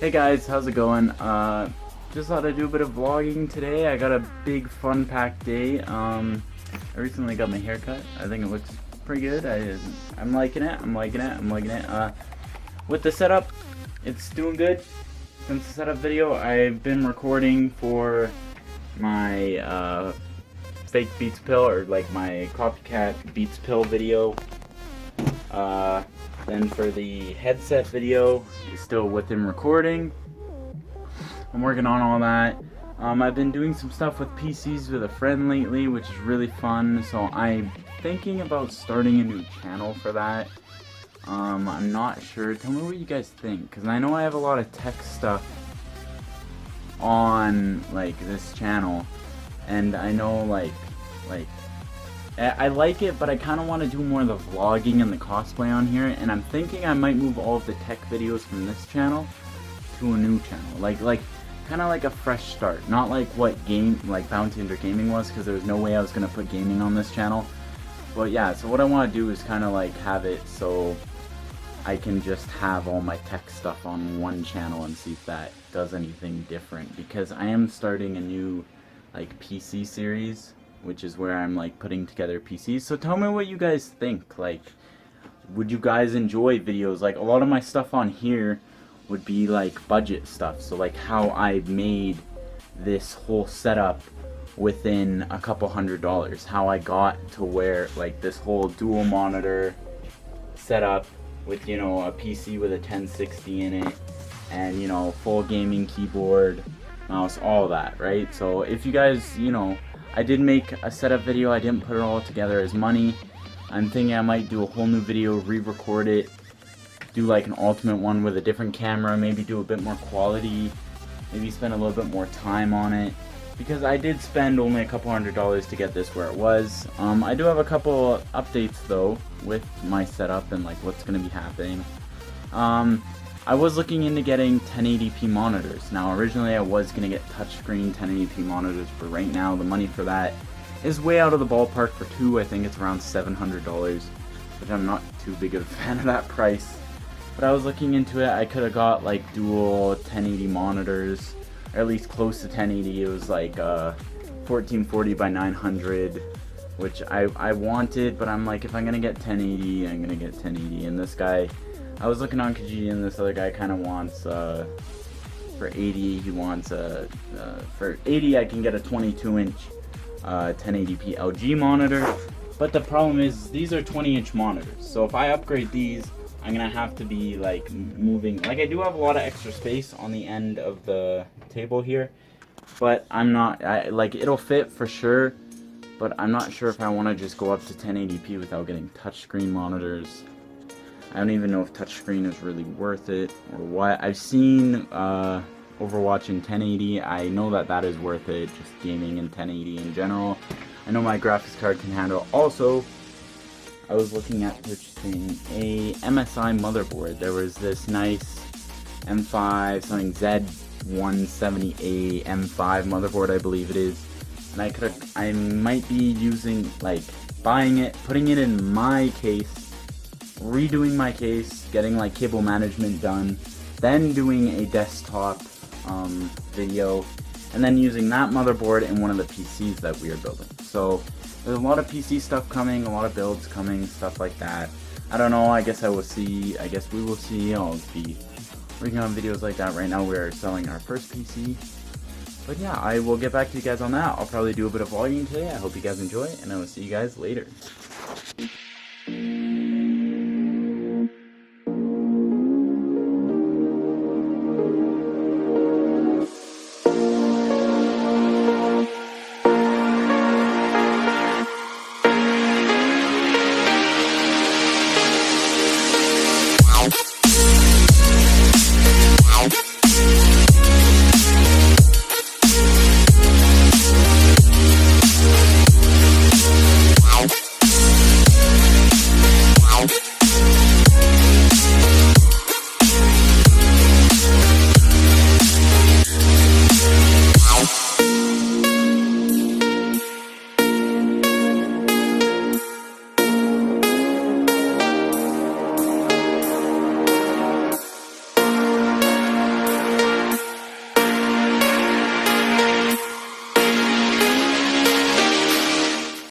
Hey guys, how's it going? Just thought I'd do a bit of vlogging today. I got a big fun-packed day. I recently got my hair cut. I think it looks pretty good. I'm liking it. I'm liking it. I'm liking it. With the setup, it's doing good. Since the setup video, I've been recording for my fake Beats Pill, or like my copycat Beats Pill video. Then for the headset video, still with him recording. I'm working on all that. I've been doing some stuff with PCs with a friend lately, which is really fun. So I'm thinking about starting a new channel for that. I'm not sure. Tell me what you guys think, because I know I have a lot of tech stuff on like this channel, and I know like I like it, but I kind of want to do more of the vlogging and the cosplay on here, and I'm thinking I might move all of the tech videos from this channel to a new channel, like kind of like a fresh start, not like what Bounty Hunter Gaming was, because there was no way I was gonna put gaming on this channel. But yeah, so what I want to do is kind of like have it so I can just have all my tech stuff on one channel and see if that does anything different, because I am starting a new like PC series, which is where I'm like putting together PCs. So tell me what you guys think. Like, would you guys enjoy videos? Like, a lot of my stuff on here would be like budget stuff, so like how I made this whole setup within a couple $100s, how I got to where like this whole dual monitor setup with, you know, a PC with a 1060 in it, and, you know, full gaming keyboard, mouse, all that, right? So if you guys, you know, I did make a setup video, I didn't put it all together as money. I'm thinking I might do a whole new video, re-record it, do like an ultimate one with a different camera, maybe do a bit more quality, maybe spend a little bit more time on it, because I did spend only a couple $100s to get this where it was. I do have a couple updates though with my setup and like what's going to be happening. I was looking into getting 1080p monitors. Now originally I was going to get touchscreen 1080p monitors, but right now the money for that is way out of the ballpark. For two, I think it's around $700, which I'm not too big of a fan of that price. But I was looking into it. I could have got like dual 1080 monitors, or at least close to 1080. It was like 1440 by 900, which I wanted, but I'm like, if I'm going to get 1080, I'm going to get 1080. And this guy, I was looking on Kijiji, and this other guy kind of wants, for 80, he wants, for 80 I can get a 22-inch 1080p LG monitor, but the problem is these are 20-inch monitors, so if I upgrade these, I'm going to have to be, like, moving, like, I do have a lot of extra space on the end of the table here, but I'm not, like, it'll fit for sure, but I'm not sure if I want to just go up to 1080p without getting touchscreen monitors. I don't even know if touchscreen is really worth it or what. I've seen Overwatch in 1080. I know that that is worth it, just gaming in 1080 in general. I know my graphics card can handle. Also, I was looking at purchasing a MSI motherboard. There was this nice M5, something Z170A M5 motherboard, I believe it is. And I might be using, like, buying it, putting it in my case, redoing my case, getting like cable management done, then doing a desktop video, and then using that motherboard in one of the PCs that we are building. So there's a lot of PC stuff coming, a lot of builds coming, stuff like that. I don't know, I guess we will see. I'll be working on videos like that. Right now we're selling our first PC. But yeah, I will get back to you guys on that. I'll probably do a bit of vlogging today. I hope you guys enjoy, and I will see you guys later.